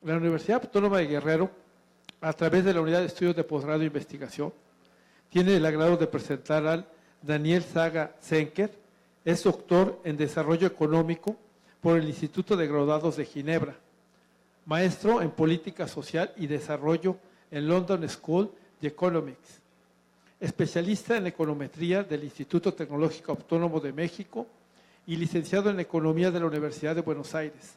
La Universidad Autónoma de Guerrero, a través de la Unidad de Estudios de Posgrado e Investigación, tiene el agrado de presentar al Daniel Saga Senker. Es doctor en Desarrollo Económico por el Instituto de Graduados de Ginebra, maestro en Política Social y Desarrollo en London School of Economics, especialista en Econometría del Instituto Tecnológico Autónomo de México y licenciado en Economía de la Universidad de Buenos Aires.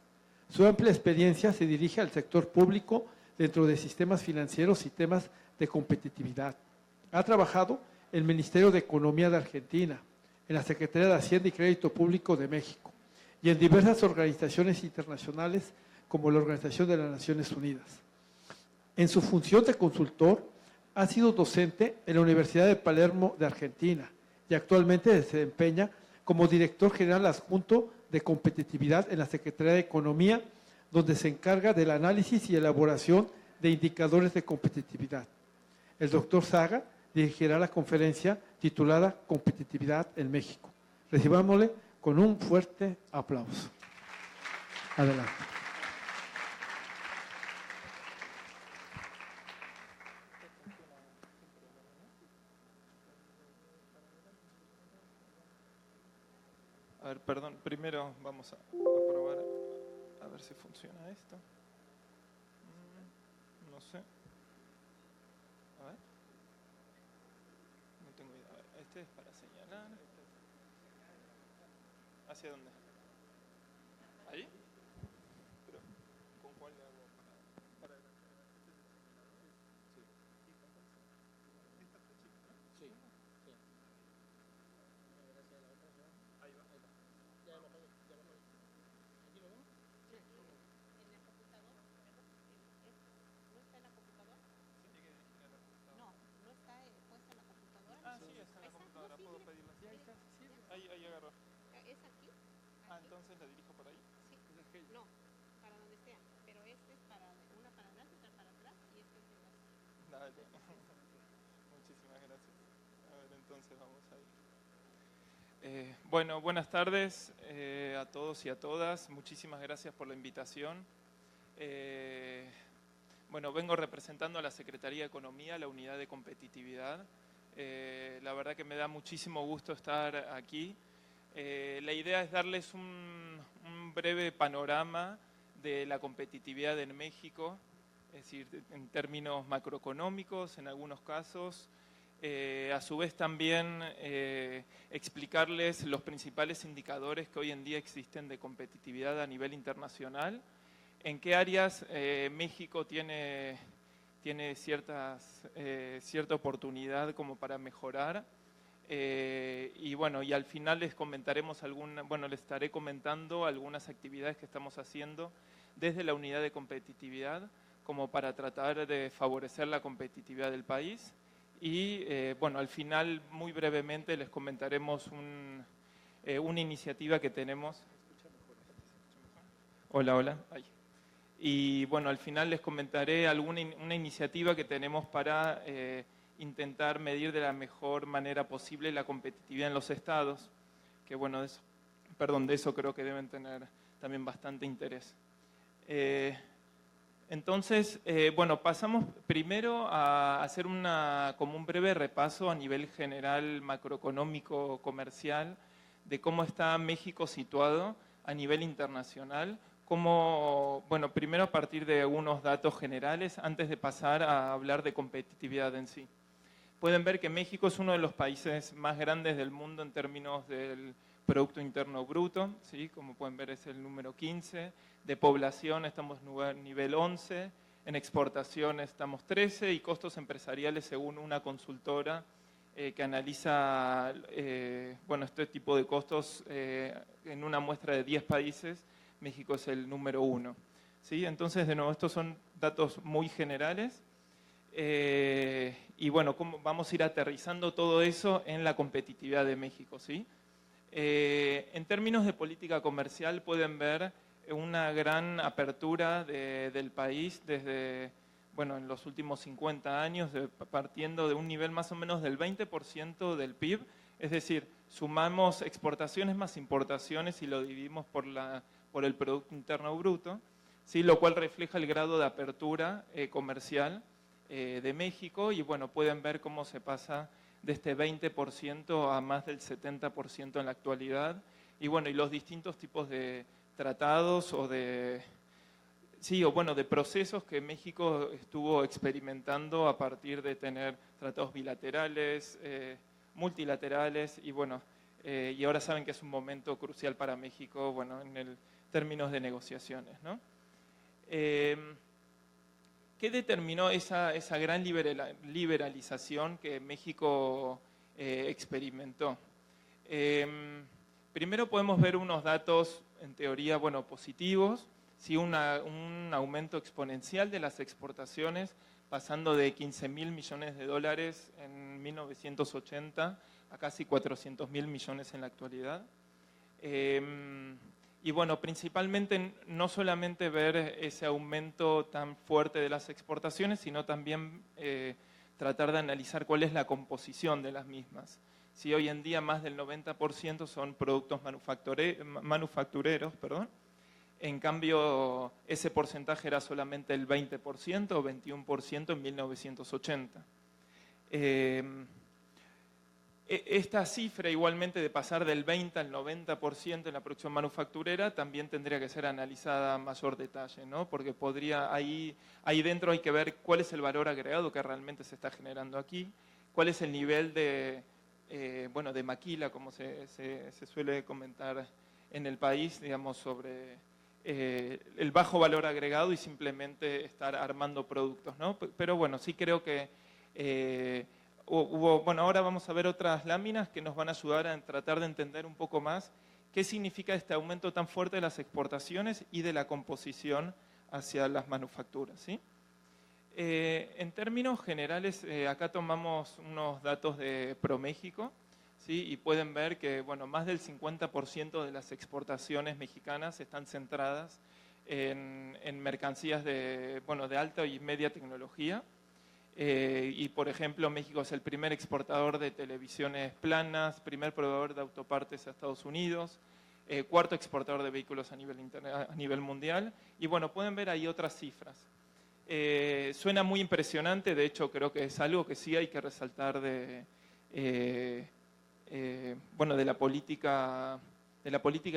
Su amplia experiencia se dirige al sector público dentro de sistemas financieros y temas de competitividad. Ha trabajado en el Ministerio de Economía de Argentina, en la Secretaría de Hacienda y Crédito Público de México y en diversas organizaciones internacionales como la Organización de las Naciones Unidas. En su función de consultor, ha sido docente en la Universidad de Palermo de Argentina y actualmente se desempeña como director general adjunto de competitividad en la Secretaría de Economía, donde se encarga del análisis y elaboración de indicadores de competitividad. El doctor Saga dirigirá la conferencia titulada Competitividad en México. Recibámosle con un fuerte aplauso. Adelante. A ver, perdón, primero vamos a probar a ver si funciona esto. No sé. A ver. No tengo idea. A ver, este es para señalar. ¿Hacia dónde? ¿Ahí? Pero, ¿con cuál le hago para adelante? Sí. ¿Esta flechita, no? Sí. Sí. Ahí va. Ya lo pagué. ¿Aquí lo vemos? Sí. ¿En la computadora? ¿No está en la computadora? Sí, tiene que dirigir a la computadora. No, no está puesta en la computadora. Ah, sí, está en la computadora. ¿Puedo pedirla? Sí, ahí está. Sí, ahí agarró. ¿Es aquí? Ah, entonces la dirijo por ahí. Sí. No, para donde sea. Pero este es para una para adelante, otra para atrás y este es el azul. Dale. Muchísimas gracias. A ver, entonces vamos ahí. Bueno, buenas tardes a todos y a todas. Muchísimas gracias por la invitación. Bueno, vengo representando a la Secretaría de Economía, la Unidad de Competitividad. La verdad que me da muchísimo gusto estar aquí. La idea es darles un breve panorama de la competitividad en México, es decir, en términos macroeconómicos en algunos casos. A su vez también explicarles los principales indicadores que hoy en día existen de competitividad a nivel internacional, en qué áreas México tiene cierta oportunidad como para mejorar. Y bueno, y al final les comentaremos les estaré comentando algunas actividades que estamos haciendo desde la unidad de competitividad como para tratar de favorecer la competitividad del país. Y bueno, al final, muy brevemente, les comentaremos una iniciativa que tenemos. Hola, hola. Ahí. Y bueno, al final les comentaré una iniciativa que tenemos para intentar medir de la mejor manera posible la competitividad en los estados, que bueno, de eso creo que deben tener también bastante interés. Entonces, bueno, pasamos primero a hacer como un breve repaso a nivel general macroeconómico comercial de cómo está México situado a nivel internacional. Bueno, primero a partir de algunos datos generales antes de pasar a hablar de competitividad en sí. Pueden ver que México es uno de los países más grandes del mundo en términos del Producto Interno Bruto, ¿sí? Como pueden ver es el número 15, de población estamos en nivel 11, en exportación estamos 13 y costos empresariales según una consultora que analiza este tipo de costos en una muestra de 10 países, México es el número 1. ¿Sí? Entonces, de nuevo, estos son datos muy generales. Y bueno, vamos a ir aterrizando todo eso en la competitividad de México, ¿sí? En términos de política comercial pueden ver una gran apertura del país desde, bueno, en los últimos 50 años, partiendo de un nivel más o menos del 20% del PIB, es decir, sumamos exportaciones más importaciones y lo dividimos por el Producto Interno Bruto, ¿sí? Lo cual refleja el grado de apertura comercial de México y bueno, pueden ver cómo se pasa de este 20% a más del 70% en la actualidad y bueno, y los distintos tipos de tratados o de, sí, o bueno, de procesos que México estuvo experimentando a partir de tener tratados bilaterales, multilaterales y bueno, y ahora saben que es un momento crucial para México, bueno, en términos de negociaciones, ¿no? ¿Qué determinó esa gran liberalización que México experimentó? Primero podemos ver unos datos, en teoría, bueno, positivos, ¿sí? Un aumento exponencial de las exportaciones, pasando de 15.000 millones de dólares en 1980 a casi 400.000 millones en la actualidad. Y bueno, principalmente no solamente ver ese aumento tan fuerte de las exportaciones, sino también tratar de analizar cuál es la composición de las mismas. Si hoy en día más del 90% son productos manufactureros, en cambio ese porcentaje era solamente el 20% o 21% en 1980. Esta cifra igualmente de pasar del 20 al 90% en la producción manufacturera también tendría que ser analizada a mayor detalle, ¿no? Porque ahí dentro hay que ver cuál es el valor agregado que realmente se está generando aquí, cuál es el nivel de maquila, como se suele comentar en el país, digamos, sobre el bajo valor agregado y simplemente estar armando productos, ¿no? Pero bueno, sí creo que bueno, ahora vamos a ver otras láminas que nos van a ayudar a tratar de entender un poco más qué significa este aumento tan fuerte de las exportaciones y de la composición hacia las manufacturas, ¿sí? En términos generales, acá tomamos unos datos de ProMéxico, ¿sí? Y pueden ver que bueno, más del 50% de las exportaciones mexicanas están centradas en mercancías de alta y media tecnología. Y por ejemplo, México es el primer exportador de televisiones planas, primer proveedor de autopartes a Estados Unidos, cuarto exportador de vehículos a nivel mundial. Y bueno, pueden ver ahí otras cifras. Suena muy impresionante, de hecho creo que es algo que sí hay que resaltar de la política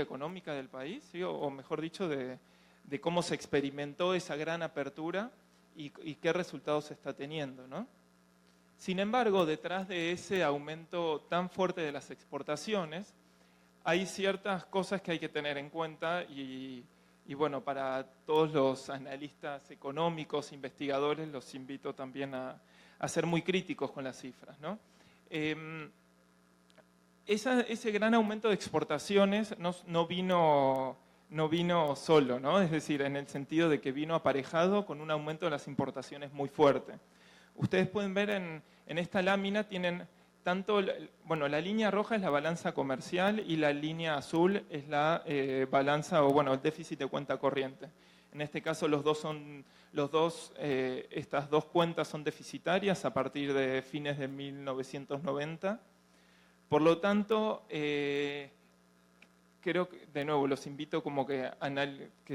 económica del país, ¿sí? O mejor dicho, de cómo se experimentó esa gran apertura y qué resultados se está teniendo, ¿no? Sin embargo, detrás de ese aumento tan fuerte de las exportaciones, hay ciertas cosas que hay que tener en cuenta y bueno, para todos los analistas económicos, investigadores, los invito también a ser muy críticos con las cifras, ¿no? Ese gran aumento de exportaciones no vino solo, ¿no? Es decir, en el sentido de que vino aparejado con un aumento de las importaciones muy fuerte. Ustedes pueden ver en esta lámina, tienen tanto, bueno, la línea roja es la balanza comercial y la línea azul es la balanza, el déficit de cuenta corriente. En este caso, estas dos cuentas son deficitarias a partir de fines de 1990. Por lo tanto, creo que, de nuevo, los invito como que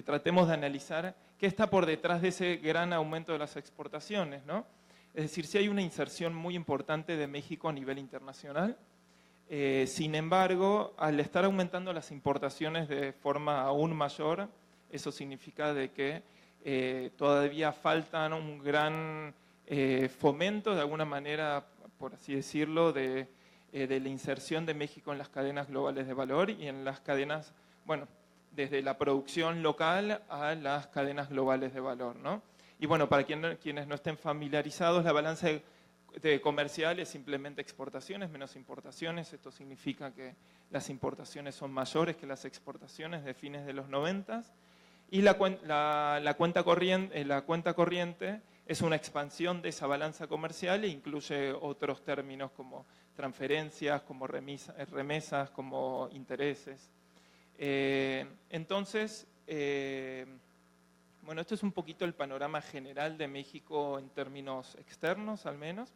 tratemos de analizar qué está por detrás de ese gran aumento de las exportaciones, ¿no? Es decir, sí hay una inserción muy importante de México a nivel internacional. Sin embargo, al estar aumentando las importaciones de forma aún mayor, eso significa de que todavía faltan un gran fomento, de alguna manera, por así decirlo, de la inserción de México en las cadenas globales de valor y en las cadenas, desde la producción local a las cadenas globales de valor, ¿no? Y bueno, para quienes no estén familiarizados, la balanza comercial es simplemente exportaciones menos importaciones. Esto significa que las importaciones son mayores que las exportaciones de fines de los 90. Y la cuenta corriente es una expansión de esa balanza comercial e incluye otros términos como transferencias, como remesas, como intereses. Entonces, esto es un poquito el panorama general de México en términos externos, al menos.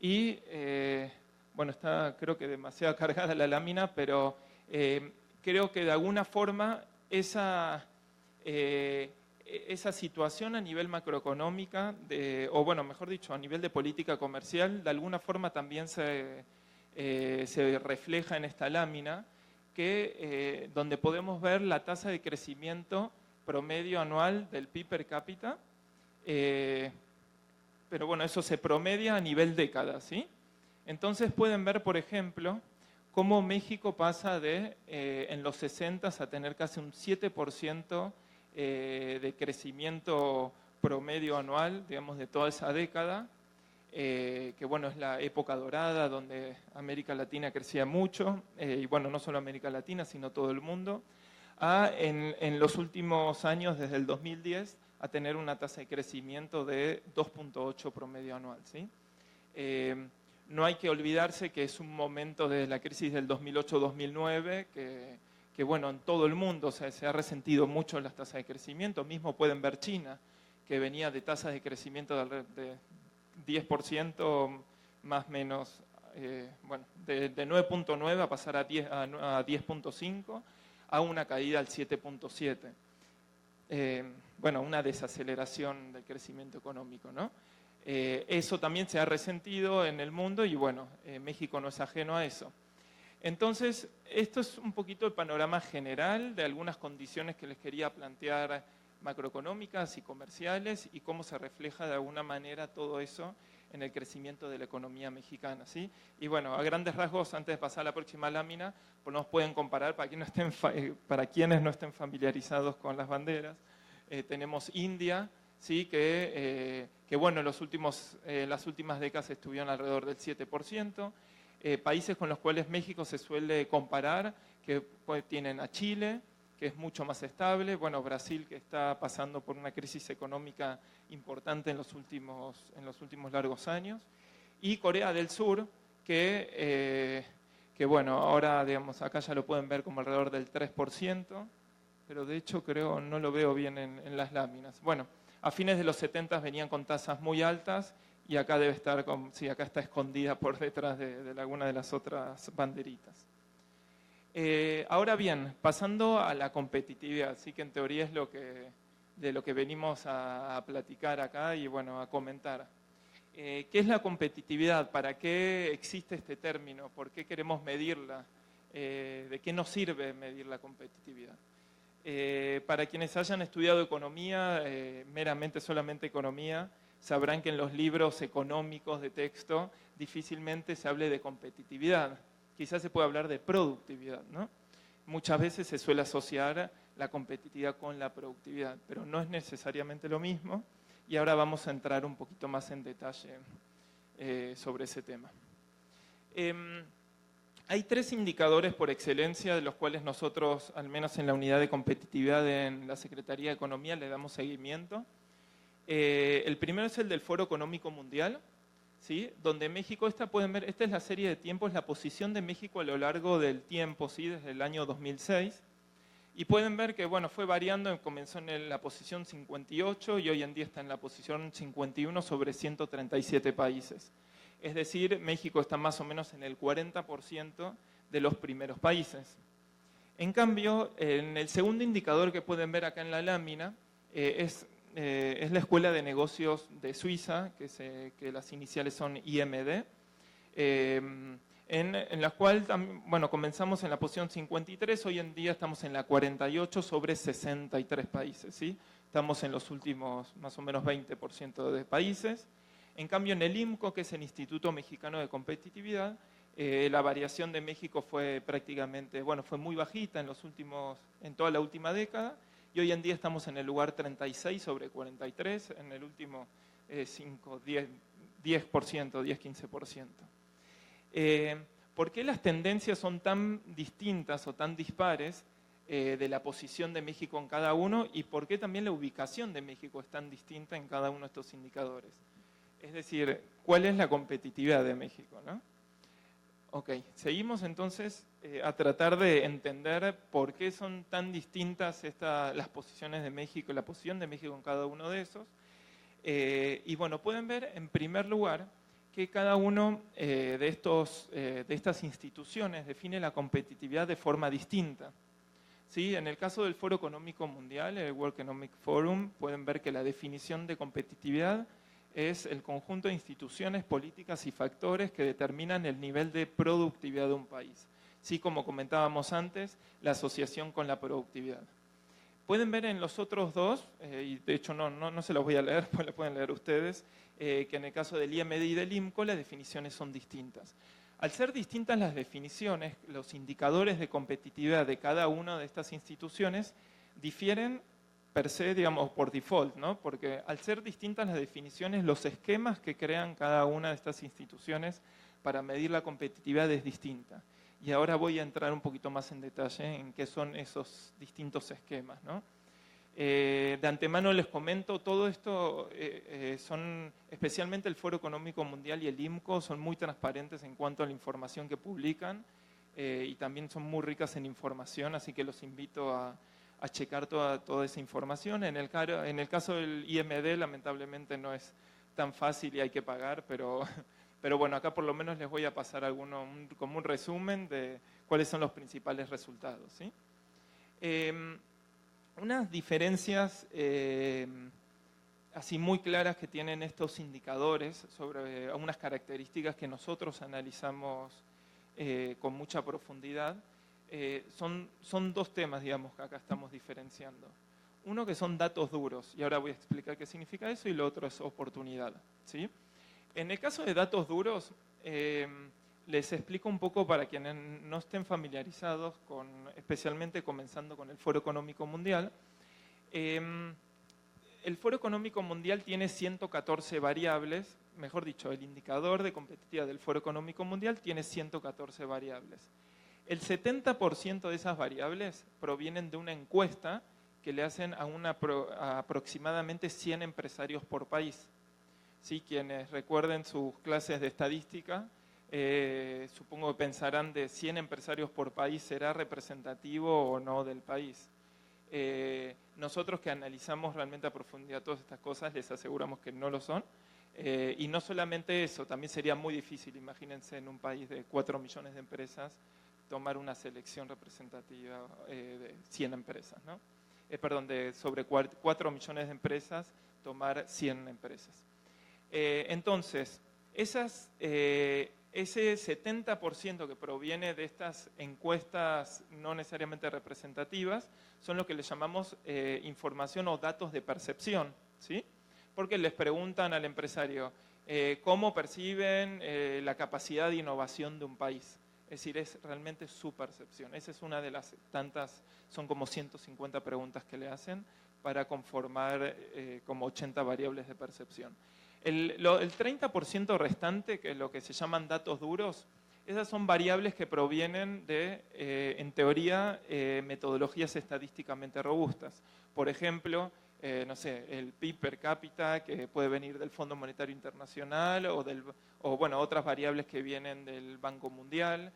Y, está creo que demasiado cargada la lámina, pero creo que de alguna forma esa situación a nivel macroeconómica, o bueno, mejor dicho, a nivel de política comercial, de alguna forma también se refleja en esta lámina, donde podemos ver la tasa de crecimiento promedio anual del PIB per cápita, pero bueno, eso se promedia a nivel década, ¿sí? Entonces pueden ver, por ejemplo, cómo México pasa en los 60 a tener casi un 7% de crecimiento promedio anual, digamos, de toda esa década, que bueno, es la época dorada donde América Latina crecía mucho, y bueno, no solo América Latina, sino todo el mundo, en los últimos años, desde el 2010, a tener una tasa de crecimiento de 2.8 promedio anual, ¿sí? No hay que olvidarse que es un momento de la crisis del 2008-2009 que bueno, en todo el mundo, o sea, se ha resentido mucho las tasas de crecimiento. Mismo pueden ver China, que venía de tasas de crecimiento de 10% más o menos, bueno, de 9.9 a pasar a 10.5, a una caída al 7.7. Bueno, una desaceleración del crecimiento económico, ¿no? Eso también se ha resentido en el mundo y bueno, México no es ajeno a eso. Entonces, esto es un poquito el panorama general de algunas condiciones que les quería plantear macroeconómicas y comerciales y cómo se refleja de alguna manera todo eso en el crecimiento de la economía mexicana, ¿sí? Y bueno, a grandes rasgos, antes de pasar a la próxima lámina, pues nos pueden comparar para quienes no estén familiarizados con las banderas. Tenemos India, ¿sí? que bueno, en las últimas décadas estuvieron alrededor del 7%. Países con los cuales México se suele comparar, que pues, tienen a Chile, que es mucho más estable, bueno, Brasil, que está pasando por una crisis económica importante en los últimos largos años, y Corea del Sur, que bueno, ahora digamos, acá ya lo pueden ver como alrededor del 3%, pero de hecho creo, no lo veo bien en las láminas. Bueno, a fines de los 70 venían con tasas muy altas, y acá debe estar, sí, acá está escondida por detrás de alguna de las otras banderitas. Ahora bien, pasando a la competitividad, sí que en teoría es de lo que venimos a platicar acá y bueno, a comentar. ¿Qué es la competitividad? ¿Para qué existe este término? ¿Por qué queremos medirla? ¿De qué nos sirve medir la competitividad? Para quienes hayan estudiado economía, meramente solamente economía, sabrán que en los libros económicos de texto difícilmente se hable de competitividad. Quizás se puede hablar de productividad, ¿no? Muchas veces se suele asociar la competitividad con la productividad, pero no es necesariamente lo mismo. Y ahora vamos a entrar un poquito más en detalle sobre ese tema. Hay 3 indicadores por excelencia de los cuales nosotros, al menos en la unidad de competitividad en la Secretaría de Economía, le damos seguimiento. El primero es el del Foro Económico Mundial, ¿sí? Donde México, pueden ver, esta es la serie de tiempos, la posición de México a lo largo del tiempo, ¿sí? Desde el año 2006. Y pueden ver que bueno, fue variando, comenzó en la posición 58 y hoy en día está en la posición 51 sobre 137 países. Es decir, México está más o menos en el 40% de los primeros países. En cambio, en el segundo indicador que pueden ver acá en la lámina es la Escuela de Negocios de Suiza, que las iniciales son IMD, en la cual bueno, comenzamos en la posición 53, hoy en día estamos en la 48 sobre 63 países, ¿sí? Estamos en los últimos más o menos 20% de países. En cambio, en el IMCO, que es el Instituto Mexicano de Competitividad, la variación de México fue prácticamente, bueno, fue muy bajita en toda la última década, y hoy en día estamos en el lugar 36 sobre 43, en el último 10%, 10-15%. ¿Por qué las tendencias son tan distintas o tan dispares de la posición de México en cada uno y por qué también la ubicación de México es tan distinta en cada uno de estos indicadores? Es decir, ¿cuál es la competitividad de México, ¿no? Ok, seguimos entonces a tratar de entender por qué son tan distintas las posiciones de México, la posición de México en cada uno de esos. Y bueno, pueden ver en primer lugar que cada uno de estas instituciones define la competitividad de forma distinta, ¿sí? En el caso del Foro Económico Mundial, el World Economic Forum, pueden ver que la definición de competitividad es el conjunto de instituciones, políticas y factores que determinan el nivel de productividad de un país. Sí, como comentábamos antes, la asociación con la productividad. Pueden ver en los otros dos, y de hecho no se los voy a leer, pues lo pueden leer ustedes, que en el caso del IMD y del IMCO las definiciones son distintas. Al ser distintas las definiciones, los indicadores de competitividad de cada una de estas instituciones difieren per se, digamos, por default, ¿no? Porque al ser distintas las definiciones, los esquemas que crean cada una de estas instituciones para medir la competitividad es distinta. Y ahora voy a entrar un poquito más en detalle en qué son esos distintos esquemas, ¿no? De antemano les comento, todo esto son, especialmente el Foro Económico Mundial y el IMCO, son muy transparentes en cuanto a la información que publican y también son muy ricas en información, así que los invito a checar toda esa información. En el caso del IMD, lamentablemente no es tan fácil y hay que pagar, pero bueno, acá por lo menos les voy a pasar como un resumen de cuáles son los principales resultados, ¿sí? Unas diferencias así muy claras que tienen estos indicadores sobre algunas características que nosotros analizamos con mucha profundidad, son dos temas, digamos, que acá estamos diferenciando. Uno que son datos duros, y ahora voy a explicar qué significa eso, y lo otro es oportunidad, ¿sí? En el caso de datos duros, les explico un poco para quienes no estén familiarizados, especialmente comenzando con el Foro Económico Mundial. El Foro Económico Mundial tiene 114 variables, mejor dicho, el indicador de competitividad del Foro Económico Mundial tiene 114 variables. El 70% de esas variables provienen de una encuesta que le hacen a aproximadamente 100 empresarios por país. ¿Sí? Quienes recuerden sus clases de estadística, supongo que pensarán de 100 empresarios por país, ¿será representativo o no del país? Nosotros que analizamos realmente a profundidad todas estas cosas, les aseguramos que no lo son. Y no solamente eso, también sería muy difícil, imagínense en un país de 4 millones de empresas, tomar una selección representativa de 100 empresas, ¿no? Sobre 4 millones de empresas, tomar 100 empresas. Entonces, ese 70% que proviene de estas encuestas no necesariamente representativas son lo que le llamamos información o datos de percepción, ¿sí? Porque les preguntan al empresario cómo perciben la capacidad de innovación de un país. Es decir, es realmente su percepción. Esa es una de las tantas, son como 150 preguntas que le hacen para conformar como 80 variables de percepción. El 30% restante, que es lo que se llaman datos duros, esas son variables que provienen de, en teoría, metodologías estadísticamente robustas. Por ejemplo, no sé, el PIB per cápita, que puede venir del Fondo Monetario Internacional o bueno, otras variables que vienen del Banco Mundial.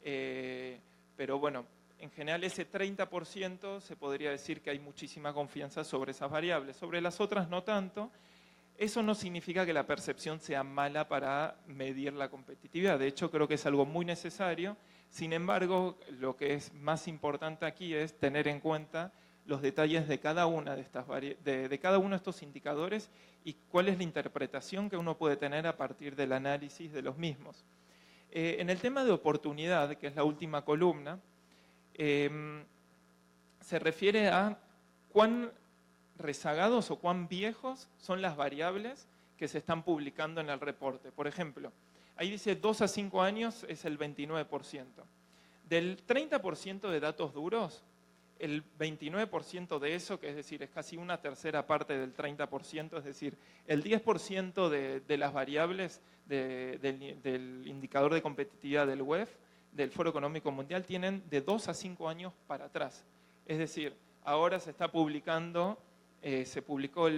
Pero bueno, en general ese 30% se podría decir que hay muchísima confianza sobre esas variables. Sobre las otras no tanto. Eso no significa que la percepción sea mala para medir la competitividad. De hecho, creo que es algo muy necesario. Sin embargo, lo que es más importante aquí es tener en cuenta los detalles de cada una de cada uno de estos indicadores y cuál es la interpretación que uno puede tener a partir del análisis de los mismos. En el tema de oportunidad, que es la última columna, se refiere a cuán rezagados o cuán viejos son las variables que se están publicando en el reporte. Por ejemplo, ahí dice 2 a 5 años es el 29%. Del 30% de datos duros, el 29% de eso, que es decir, es casi una tercera parte del 30%, es decir, el 10% de las variables del indicador de competitividad del WEF, del Foro Económico Mundial, tienen de 2 a 5 años para atrás. Es decir, ahora se está publicando, se publicó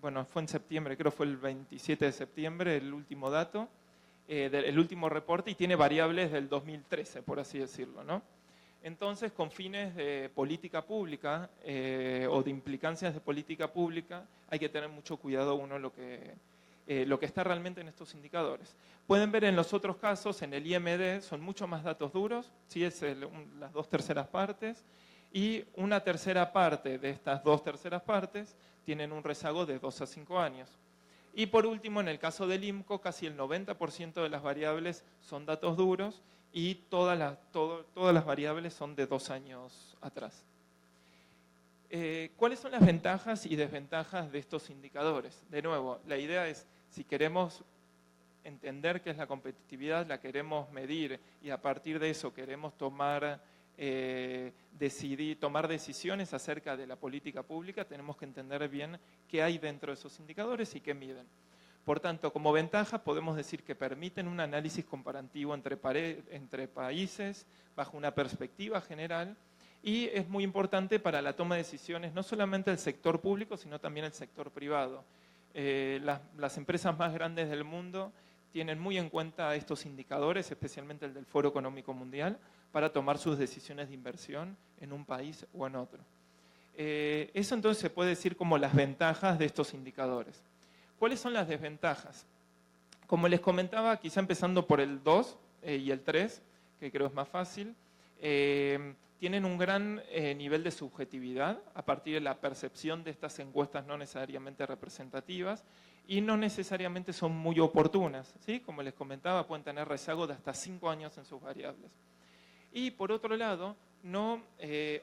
bueno, fue en septiembre, creo que fue el 27 de septiembre, el último dato, el último reporte, y tiene variables del 2013, por así decirlo, ¿no? Entonces, con fines de política pública o de implicancias de política pública, hay que tener mucho cuidado lo que está realmente en estos indicadores. Pueden ver en los otros casos, en el IMD, son mucho más datos duros, ¿sí? Es las 2/3 partes. y una tercera parte de estas 2/3 partes tienen un rezago de 2 a 5 años. Y por último, en el caso del IMCO, casi el 90% de las variables son datos duros y todas las variables son de 2 años atrás. ¿Cuáles son las ventajas y desventajas de estos indicadores? De nuevo, la idea es, si queremos entender qué es la competitividad, la queremos medir y a partir de eso queremos tomar decisiones acerca de la política pública, tenemos que entender bien qué hay dentro de esos indicadores y qué miden. Por tanto, como ventaja podemos decir que permiten un análisis comparativo entre países bajo una perspectiva general y es muy importante para la toma de decisiones no solamente del sector público, sino también el sector privado. Las empresas más grandes del mundo tienen muy en cuenta estos indicadores, especialmente el del Foro Económico Mundial, para tomar sus decisiones de inversión en un país o en otro. Eso entonces se puede decir como las ventajas de estos indicadores. ¿Cuáles son las desventajas? Como les comentaba, quizá empezando por el 2 y el 3, que creo es más fácil, tienen un gran nivel de subjetividad a partir de la percepción de estas encuestas no necesariamente representativas y no necesariamente son muy oportunas, ¿sí? Como les comentaba, pueden tener rezago de hasta 5 años en sus variables. Y por otro lado,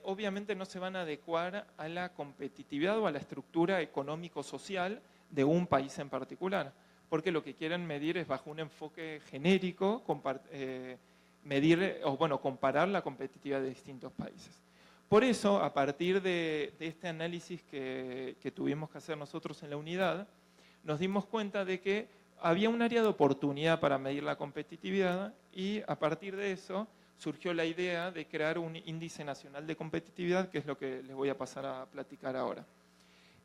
obviamente no se van a adecuar a la competitividad o a la estructura económico-social de un país en particular, porque lo que quieren medir es bajo un enfoque genérico, comparar la competitividad de distintos países. Por eso, a partir de este análisis que tuvimos que hacer nosotros en la unidad, nos dimos cuenta de que había un área de oportunidad para medir la competitividad y a partir de eso surgió la idea de crear un índice nacional de competitividad, que es lo que les voy a pasar a platicar ahora.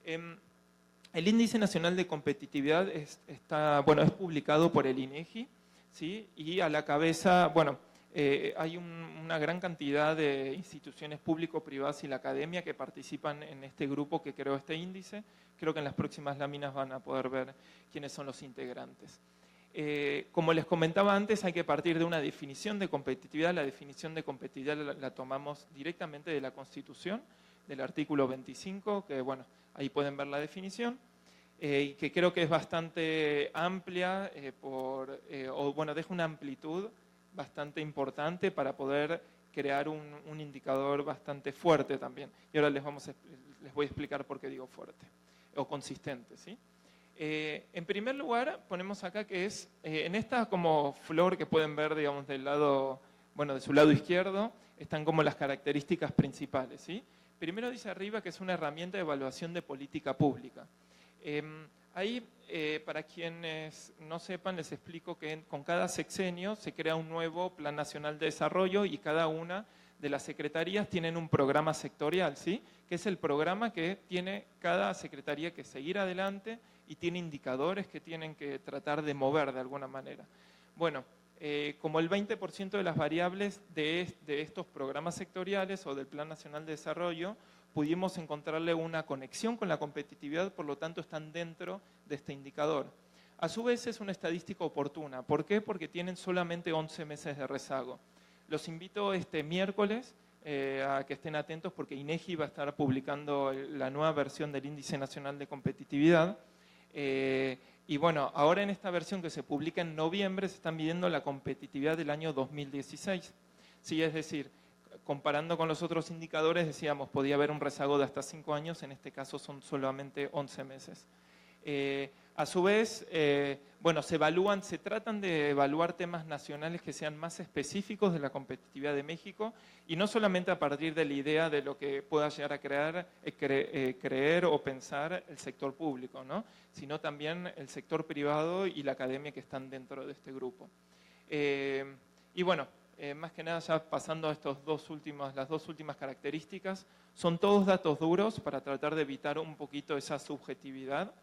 El índice nacional de competitividad es publicado por el INEGI, ¿sí? Y a la cabeza, hay una gran cantidad de instituciones público-privadas y la academia que participan en este grupo que creó este índice. Creo que en las próximas láminas van a poder ver quiénes son los integrantes. Como les comentaba antes, hay que partir de una definición de competitividad. La definición de competitividad la tomamos directamente de la Constitución, del artículo 25, que ahí pueden ver la definición, y que creo que es bastante amplia, deja una amplitud bastante importante para poder crear un indicador bastante fuerte también. Y ahora les voy a explicar por qué digo fuerte o consistente, ¿sí? En primer lugar, ponemos acá que es, en esta como flor que pueden ver, digamos, de su lado izquierdo, están como las características principales, ¿sí? Primero dice arriba que es una herramienta de evaluación de política pública. Ahí, para quienes no sepan, les explico que con cada sexenio se crea un nuevo Plan Nacional de Desarrollo y cada una de las secretarías tienen un programa sectorial, ¿sí? Que es el programa que tiene cada secretaría que seguir adelante y tiene indicadores que tienen que tratar de mover de alguna manera. Como el 20% de las variables de estos programas sectoriales o del Plan Nacional de Desarrollo pudimos encontrarle una conexión con la competitividad, por lo tanto están dentro de este indicador. A su vez es una estadística oportuna. ¿Por qué? Porque tienen solamente 11 meses de rezago. Los invito este miércoles a que estén atentos porque INEGI va a estar publicando la nueva versión del Índice Nacional de Competitividad. Ahora en esta versión que se publica en noviembre se está midiendo la competitividad del año 2016. Sí, es decir, comparando con los otros indicadores, decíamos, podía haber un rezago de hasta 5 años, en este caso son solamente 11 meses. A su vez, se tratan de evaluar temas nacionales que sean más específicos de la competitividad de México y no solamente a partir de la idea de lo que pueda llegar a creer o pensar el sector público, ¿no? Sino también el sector privado y la academia que están dentro de este grupo. Más que nada, ya pasando a las dos últimas características, son todos datos duros para tratar de evitar un poquito esa subjetividad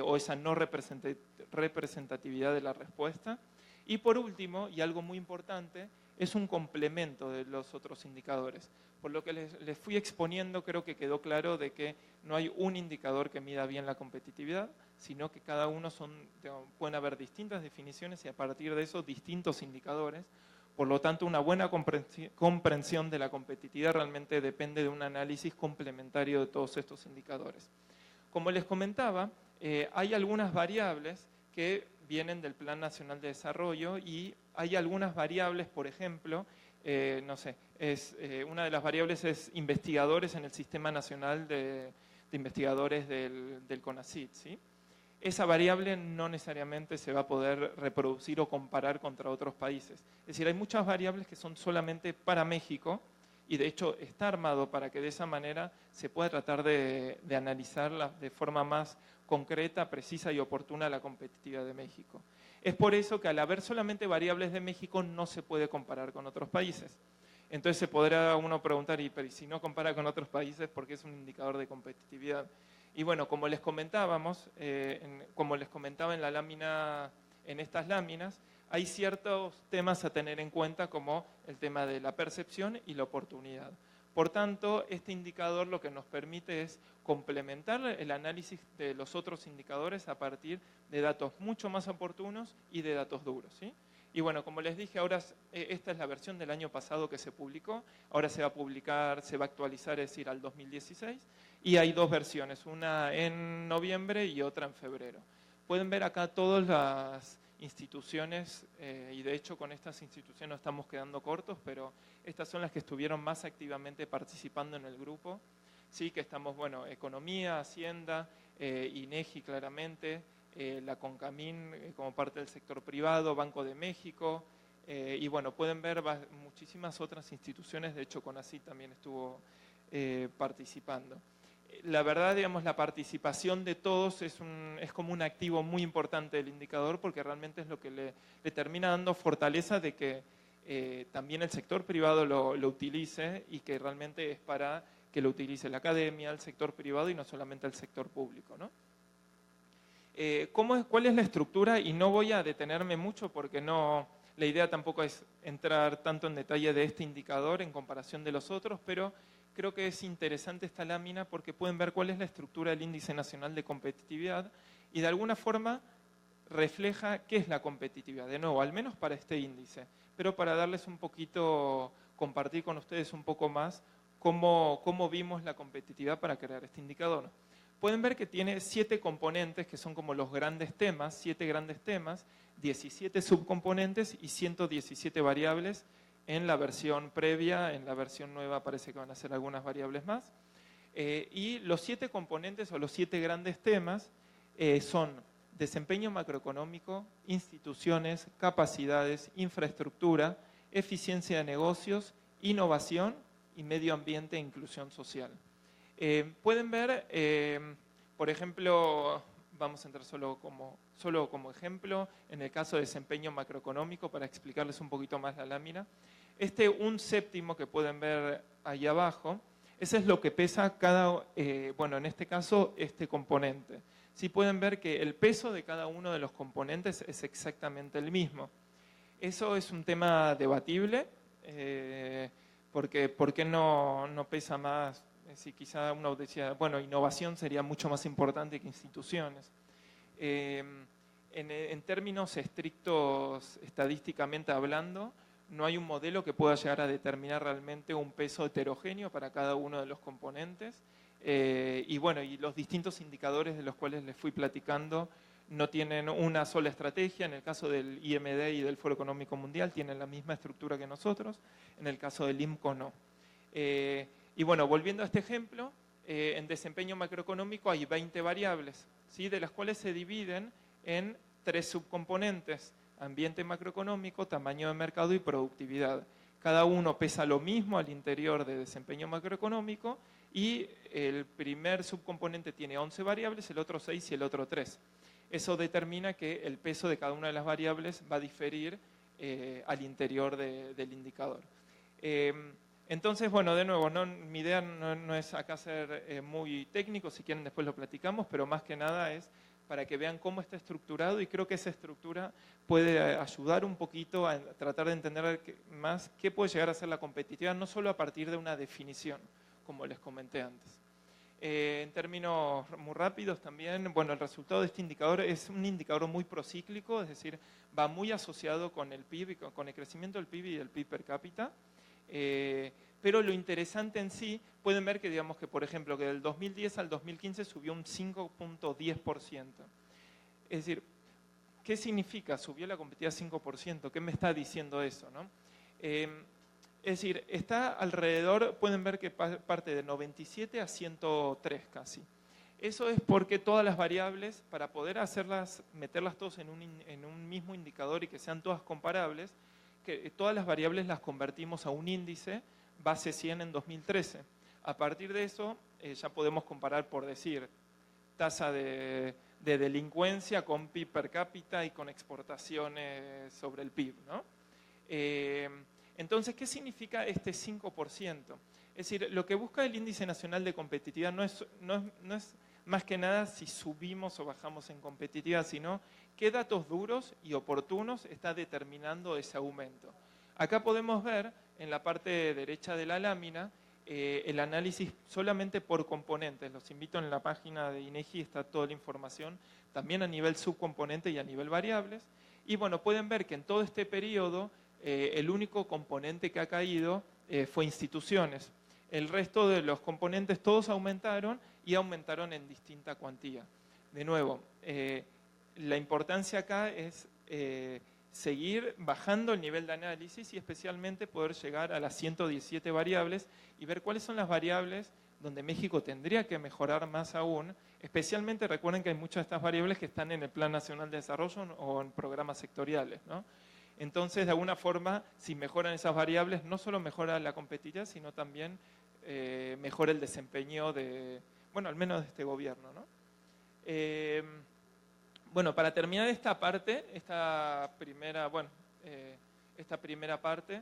o esa no representatividad de la respuesta. Y por último, y algo muy importante, es un complemento de los otros indicadores. Por lo que les fui exponiendo, creo que quedó claro de que no hay un indicador que mida bien la competitividad, sino que cada uno pueden haber distintas definiciones y a partir de eso distintos indicadores. Por lo tanto, una buena comprensión de la competitividad realmente depende de un análisis complementario de todos estos indicadores. Como les comentaba, hay algunas variables que vienen del Plan Nacional de Desarrollo y hay algunas variables, por ejemplo, no sé, una de las variables es investigadores en el Sistema Nacional de Investigadores del CONACYT, ¿sí? Esa variable no necesariamente se va a poder reproducir o comparar contra otros países. Es decir, hay muchas variables que son solamente para México y de hecho está armado para que de esa manera se pueda tratar de analizarla de forma más concreta, precisa y oportuna la competitividad de México. Es por eso que al haber solamente variables de México no se puede comparar con otros países. Entonces se podrá uno preguntar, pero si no compara con otros países, ¿por qué es un indicador de competitividad? Y bueno, como les comentábamos, como les comentaba en la lámina, en estas láminas, hay ciertos temas a tener en cuenta como el tema de la percepción y la oportunidad. Por tanto, este indicador lo que nos permite es complementar el análisis de los otros indicadores a partir de datos mucho más oportunos y de datos duros, ¿sí? Y bueno, como les dije, ahora esta es la versión del año pasado que se publicó, ahora se va a publicar, se va a actualizar, es decir, al 2016, y hay dos versiones, una en noviembre y otra en febrero. Pueden ver acá todas las instituciones, y de hecho con estas instituciones nos estamos quedando cortos, pero estas son las que estuvieron más activamente participando en el grupo. Sí, que estamos, bueno, Economía, Hacienda, INEGI claramente, la CONCAMIN como parte del sector privado, Banco de México, y bueno, pueden ver muchísimas otras instituciones, de hecho CONACYT también estuvo participando. La verdad, digamos, la participación de todos es como un activo muy importante del indicador porque realmente es lo que le termina dando fortaleza de que también el sector privado lo utilice y que realmente es para que lo utilice la academia, el sector privado y no solamente el sector público, ¿no? ¿Cuál es la estructura? Y no voy a detenerme mucho porque no, la idea tampoco es entrar tanto en detalle de este indicador en comparación de los otros, pero creo que es interesante esta lámina porque pueden ver cuál es la estructura del Índice Nacional de Competitividad y de alguna forma refleja qué es la competitividad, de nuevo, al menos para este índice, pero para darles un poquito, compartir con ustedes un poco más cómo vimos la competitividad para crear este indicador. Pueden ver que tiene 7 componentes que son como los grandes temas, 7 grandes temas, 17 subcomponentes y 117 variables. En la versión previa, en la versión nueva parece que van a ser algunas variables más. Y los 7 componentes o los 7 grandes temas son desempeño macroeconómico, instituciones, capacidades, infraestructura, eficiencia de negocios, innovación y medio ambiente e inclusión social. Pueden ver, por ejemplo, vamos a entrar solo como ejemplo, en el caso de desempeño macroeconómico, para explicarles un poquito más la lámina. Un séptimo que pueden ver ahí abajo, ese es lo que pesa bueno, en este caso, este componente. Sí pueden ver que el peso de cada uno de los componentes es exactamente el mismo. Eso es un tema debatible, porque ¿por qué no pesa más? Si quizá uno decía, bueno, innovación sería mucho más importante que instituciones. En términos estrictos, estadísticamente hablando, no hay un modelo que pueda llegar a determinar realmente un peso heterogéneo para cada uno de los componentes. Y bueno, y los distintos indicadores de los cuales les fui platicando no tienen una sola estrategia. En el caso del IMD y del Foro Económico Mundial tienen la misma estructura que nosotros, en el caso del IMCO no. Y bueno, volviendo a este ejemplo, en desempeño macroeconómico hay 20 variables, ¿sí? De las cuales se dividen en 3 subcomponentes: ambiente macroeconómico, tamaño de mercado y productividad. Cada uno pesa lo mismo al interior de desempeño macroeconómico y el primer subcomponente tiene 11 variables, el otro 6 y el otro 3. Eso determina que el peso de cada una de las variables va a diferir al interior del indicador. Entonces, bueno, de nuevo, mi idea no es acá ser muy técnico, si quieren después lo platicamos, pero más que nada es para que vean cómo está estructurado y creo que esa estructura puede ayudar un poquito a tratar de entender más qué puede llegar a ser la competitividad, no solo a partir de una definición, como les comenté antes. En términos muy rápidos también, bueno, el resultado de este indicador es un indicador muy procíclico, es decir, va muy asociado con el PIB, con el crecimiento del PIB y del PIB per cápita. Pero lo interesante en sí, pueden ver que, digamos que, por ejemplo, que del 2010 al 2015 subió un 5.10%. Es decir, ¿qué significa? Subió la competitividad 5%. ¿Qué me está diciendo eso, no? Es decir, está alrededor, pueden ver que parte de 97 a 103 casi. Eso es porque todas las variables, para poder meterlas todas en un mismo indicador y que sean todas comparables, que todas las variables las convertimos a un índice base 100 en 2013. A partir de eso ya podemos comparar, por decir, tasa de delincuencia con PIB per cápita y con exportaciones sobre el PIB, ¿no? Entonces, ¿qué significa este 5%? Es decir, lo que busca el Índice Nacional de Competitividad no es más que nada si subimos o bajamos en competitividad, sino qué datos duros y oportunos está determinando ese aumento. Acá podemos ver, en la parte derecha de la lámina, el análisis solamente por componentes. Los invito, en la página de INEGI está toda la información, también a nivel subcomponente y a nivel variables. Y bueno, pueden ver que en todo este periodo el único componente que ha caído fue instituciones. El resto de los componentes todos aumentaron y aumentaron en distinta cuantía. De nuevo, la importancia acá es seguir bajando el nivel de análisis y especialmente poder llegar a las 117 variables y ver cuáles son las variables donde México tendría que mejorar más aún. Especialmente recuerden que hay muchas de estas variables que están en el Plan Nacional de Desarrollo o en programas sectoriales, ¿no? Entonces, de alguna forma, si mejoran esas variables, no solo mejora la competitividad, sino también mejora el desempeño bueno, al menos de este gobierno, ¿no? Bueno, para terminar esta parte, esta primera parte,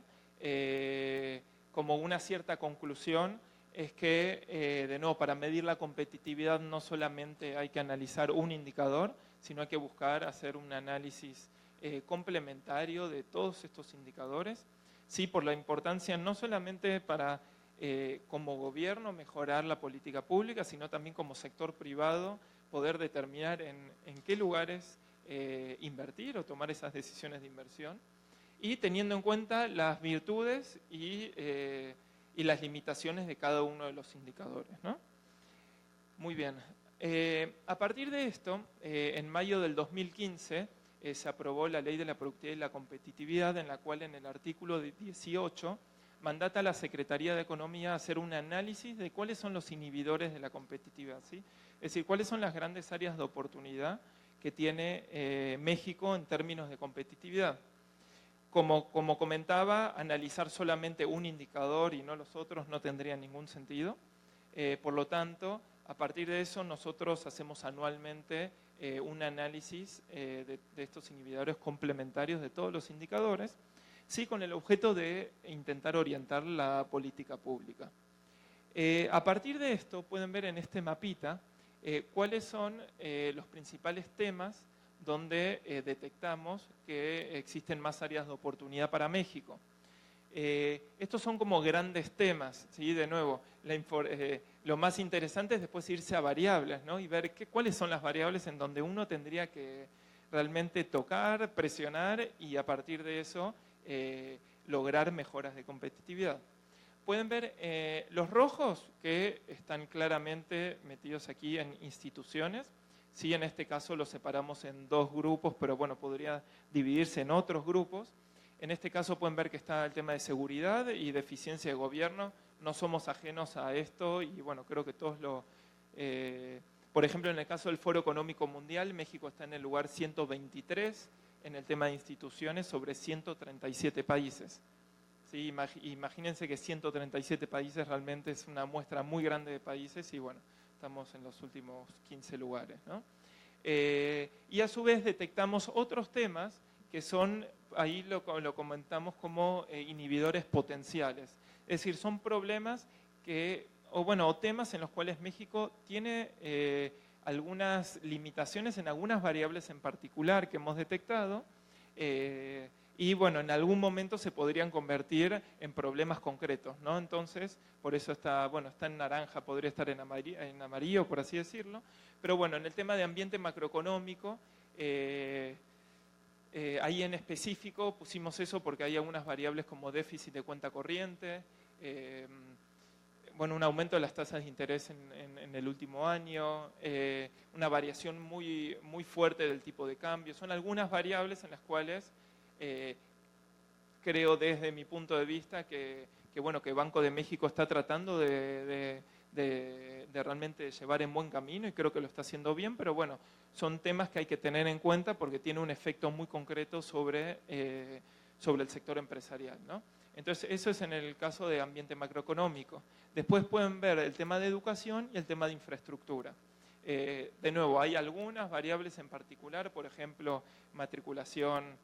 como una cierta conclusión, es que, de nuevo, para medir la competitividad no solamente hay que analizar un indicador, sino hay que buscar hacer un análisis complementario de todos estos indicadores, sí, por la importancia no solamente para, como gobierno, mejorar la política pública, sino también como sector privado, poder determinar en qué lugares invertir o tomar esas decisiones de inversión, y teniendo en cuenta las virtudes y las limitaciones de cada uno de los indicadores, ¿no? Muy bien. A partir de esto, en mayo del 2015, se aprobó la Ley de la Productividad y la Competitividad, en la cual, en el artículo 18, mandata a la Secretaría de Economía a hacer un análisis de cuáles son los inhibidores de la competitividad, ¿sí? Es decir, cuáles son las grandes áreas de oportunidad que tiene México en términos de competitividad. Como comentaba, analizar solamente un indicador y no los otros no tendría ningún sentido. Por lo tanto, a partir de eso, nosotros hacemos anualmente un análisis de estos inhibidores complementarios de todos los indicadores, sí, con el objeto de intentar orientar la política pública. A partir de esto, pueden ver en este mapita cuáles son los principales temas donde detectamos que existen más áreas de oportunidad para México. Estos son como grandes temas, ¿sí? De nuevo, lo más interesante es después irse a variables, ¿no? Y ver cuáles son las variables en donde uno tendría que realmente tocar, presionar y a partir de eso lograr mejoras de competitividad. Pueden ver los rojos que están claramente metidos aquí en instituciones. Sí, en este caso los separamos en dos grupos, pero bueno, podría dividirse en otros grupos. En este caso pueden ver que está el tema de seguridad y de eficiencia de gobierno. No somos ajenos a esto y bueno, creo que todos por ejemplo, en el caso del Foro Económico Mundial, México está en el lugar 123 en el tema de instituciones sobre 137 países. ¿Sí? Imagínense que 137 países realmente es una muestra muy grande de países y bueno, estamos en los últimos 15 lugares, ¿no? Y a su vez detectamos otros temas que son, ahí lo comentamos como inhibidores potenciales. Es decir, son problemas o temas en los cuales México tiene algunas limitaciones en algunas variables en particular que hemos detectado, y bueno, en algún momento se podrían convertir en problemas concretos, ¿no? Entonces, por eso está, bueno, está en naranja, podría estar en amarillo, por así decirlo, pero bueno, en el tema de ambiente macroeconómico, ahí en específico pusimos eso porque hay algunas variables como déficit de cuenta corriente, bueno, un aumento de las tasas de interés en el último año, una variación muy, muy fuerte del tipo de cambio. Son algunas variables en las cuales creo desde mi punto de vista bueno, que Banco de México está tratando de realmente llevar en buen camino y creo que lo está haciendo bien, pero bueno, son temas que hay que tener en cuenta porque tiene un efecto muy concreto sobre el sector empresarial, ¿no? Entonces, eso es en el caso de ambiente macroeconómico. Después pueden ver el tema de educación y el tema de infraestructura. De nuevo, hay algunas variables en particular, por ejemplo, matriculación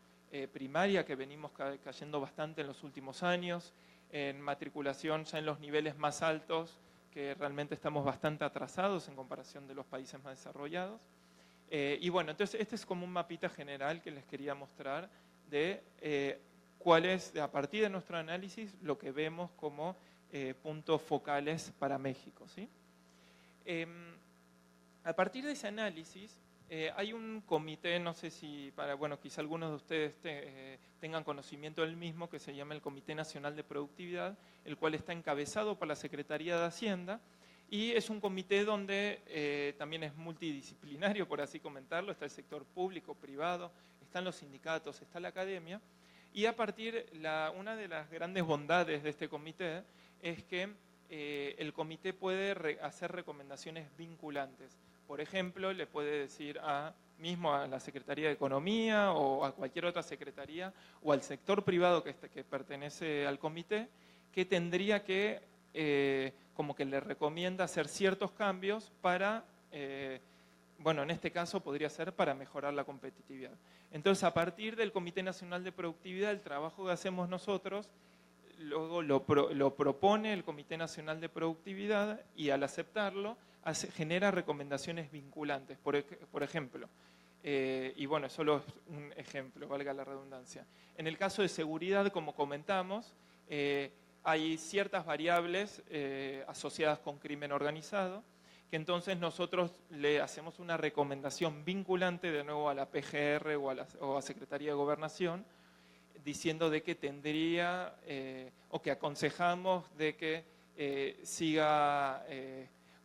primaria, que venimos cayendo bastante en los últimos años, en matriculación ya en los niveles más altos, que realmente estamos bastante atrasados en comparación de los países más desarrollados. Y bueno, entonces este es como un mapita general que les quería mostrar de cuál es, a partir de nuestro análisis, lo que vemos como puntos focales para México, ¿sí? A partir de ese análisis, hay un comité, no sé si, bueno, quizá algunos de ustedes tengan conocimiento del mismo, que se llama el Comité Nacional de Productividad, el cual está encabezado por la Secretaría de Hacienda, y es un comité donde también es multidisciplinario, por así comentarlo, está el sector público, privado, están los sindicatos, está la academia, y a partir, una de las grandes bondades de este comité es que el comité puede hacer recomendaciones vinculantes. Por ejemplo, le puede decir mismo a la Secretaría de Economía o a cualquier otra secretaría o al sector privado que pertenece al comité, que tendría que, como que le recomienda hacer ciertos cambios para, bueno, en este caso podría ser para mejorar la competitividad. Entonces, a partir del Comité Nacional de Productividad, el trabajo que hacemos nosotros, luego lo propone el Comité Nacional de Productividad y al aceptarlo genera recomendaciones vinculantes. Por ejemplo, y bueno, solo es un ejemplo, valga la redundancia. En el caso de seguridad, como comentamos, hay ciertas variables asociadas con crimen organizado, que entonces nosotros le hacemos una recomendación vinculante de nuevo a la PGR o a Secretaría de Gobernación, diciendo de que tendría o que aconsejamos de que siga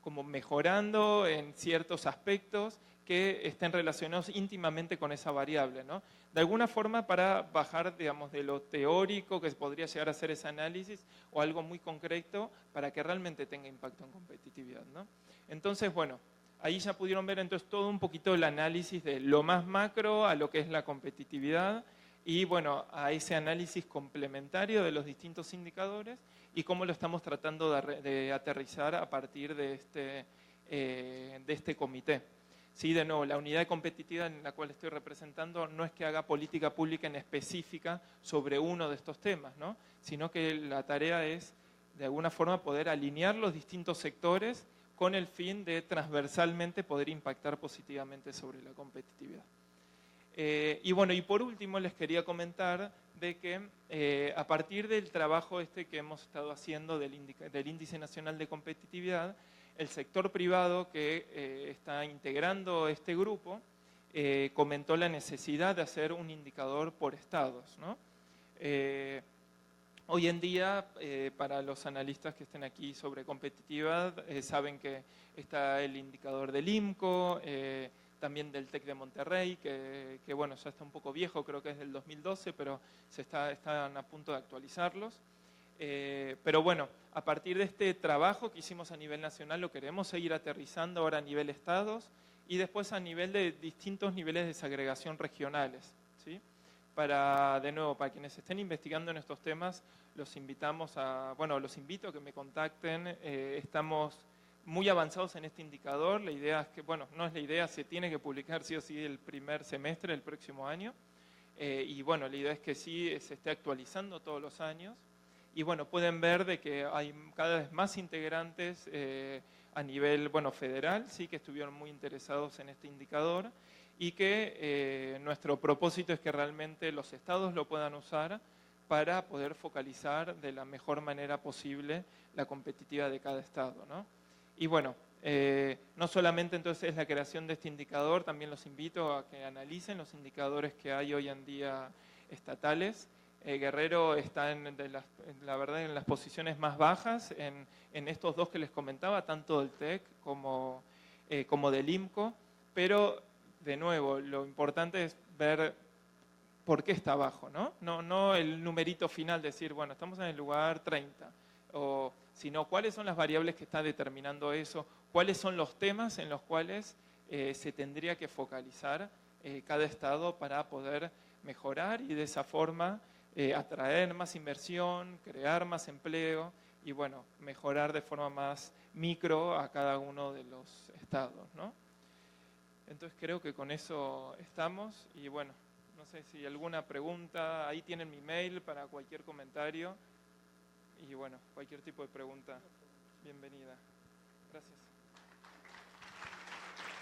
como mejorando en ciertos aspectos que estén relacionados íntimamente con esa variable, ¿no? De alguna forma para bajar, digamos, de lo teórico que podría llegar a ser ese análisis o algo muy concreto para que realmente tenga impacto en competitividad, ¿no? Entonces, bueno, ahí ya pudieron ver entonces todo un poquito el análisis de lo más macro a lo que es la competitividad y este a ese análisis complementario de los distintos indicadores y cómo lo estamos tratando de aterrizar a partir de este comité. Sí, de nuevo, la unidad de competitividad en la cual estoy representando no es que haga política pública en específica sobre uno de estos temas, ¿no? Sino que la tarea es, de alguna forma, poder alinear los distintos sectores con el fin de transversalmente poder impactar positivamente sobre la competitividad. Y bueno, y por último les quería comentar de que a partir del trabajo que hemos estado haciendo del Índice Nacional de Competitividad, el sector privado que está integrando este grupo comentó la necesidad de hacer un indicador por estados, ¿no? Hoy en día, para los analistas que estén aquí sobre competitividad, saben que está el indicador del IMCO, también del TEC de Monterrey, que bueno, ya está un poco viejo, creo que es del 2012, pero están a punto de actualizarlos. Pero bueno, a partir de este trabajo que hicimos a nivel nacional, lo queremos seguir aterrizando ahora a nivel estados y después a nivel de distintos niveles de desagregación regionales, ¿sí? De nuevo, para quienes estén investigando en estos temas, los invito a que me contacten. Estamos muy avanzados en este indicador. La idea es que, bueno, no es la idea, se tiene que publicar sí o sí el primer semestre del próximo año. Y bueno, la idea es que sí se esté actualizando todos los años. Y bueno, pueden ver de que hay cada vez más integrantes a nivel, federal, sí, que estuvieron muy interesados en este indicador. y que nuestro propósito es que realmente los estados lo puedan usar para poder focalizar de la mejor manera posible la competitividad de cada estado, ¿no? Y bueno, no solamente entonces es la creación de este indicador, también los invito a que analicen los indicadores que hay hoy en día estatales. Guerrero está la verdad en las posiciones más bajas en estos dos que les comentaba, tanto del TEC como del IMCO, pero de nuevo, lo importante es ver por qué está abajo, ¿no? No el numerito final, decir, bueno, estamos en el lugar 30, sino cuáles son las variables que están determinando eso, cuáles son los temas en los cuales se tendría que focalizar cada estado para poder mejorar y de esa forma atraer más inversión, crear más empleo y bueno, mejorar de forma más micro a cada uno de los estados, ¿no? Entonces creo que con eso estamos y bueno, no sé si alguna pregunta, ahí tienen mi mail para cualquier comentario y bueno, cualquier tipo de pregunta, bienvenida. Gracias.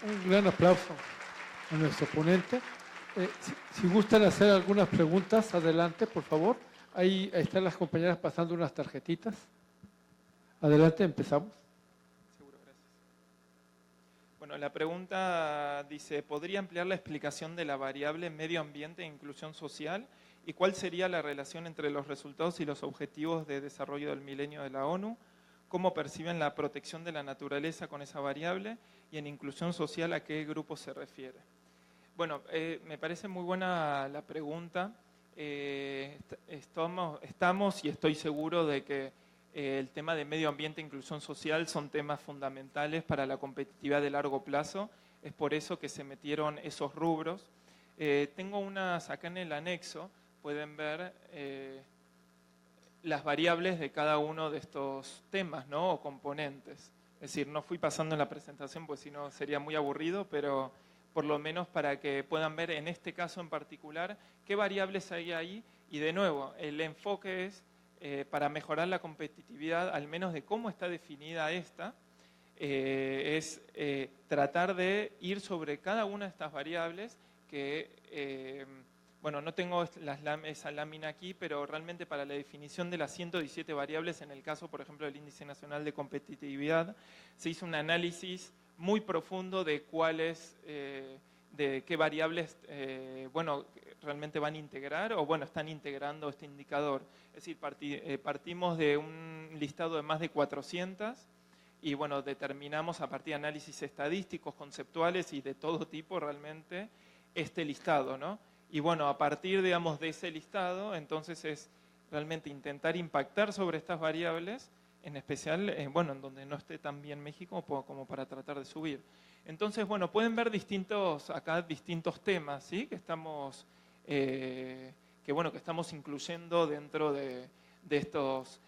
Un gran aplauso a nuestro ponente. Si gustan hacer algunas preguntas, adelante, por favor. Ahí están las compañeras pasando unas tarjetitas. Adelante, empezamos. Seguro, gracias. Bueno, la pregunta dice, ¿podría ampliar la explicación de la variable medio ambiente e inclusión social? ¿Y cuál sería la relación entre los resultados y los objetivos de desarrollo del milenio de la ONU? ¿Cómo perciben la protección de la naturaleza con esa variable? Y en inclusión social, ¿a qué grupo se refiere? Bueno, me parece muy buena la pregunta. Estamos y estoy seguro de que el tema de medio ambiente e inclusión social son temas fundamentales para la competitividad de largo plazo. Es por eso que se metieron esos rubros. Tengo unas acá en el anexo, pueden ver las variables de cada uno de estos temas, ¿no? O componentes. Es decir, no fui pasando en la presentación, pues si no sería muy aburrido, pero por lo menos para que puedan ver en este caso en particular qué variables hay ahí. Y de nuevo, el enfoque es para mejorar la competitividad, al menos de cómo está definida esta, es tratar de ir sobre cada una de estas variables que, bueno, no tengo esa lámina aquí, pero realmente para la definición de las 117 variables, en el caso, por ejemplo, del Índice Nacional de Competitividad, se hizo un análisis muy profundo de cuáles, de qué variables, bueno, realmente van a integrar o, bueno, están integrando este indicador. Es decir, partimos de un listado de más de 400 y, bueno, determinamos a partir de análisis estadísticos, conceptuales y de todo tipo realmente este listado, ¿no? Y, bueno, a partir, digamos, de ese listado, entonces es realmente intentar impactar sobre estas variables, en especial, bueno, en donde no esté tan bien México como para tratar de subir. Entonces, bueno, pueden ver acá distintos temas, ¿sí? Que estamos incluyendo dentro de estos.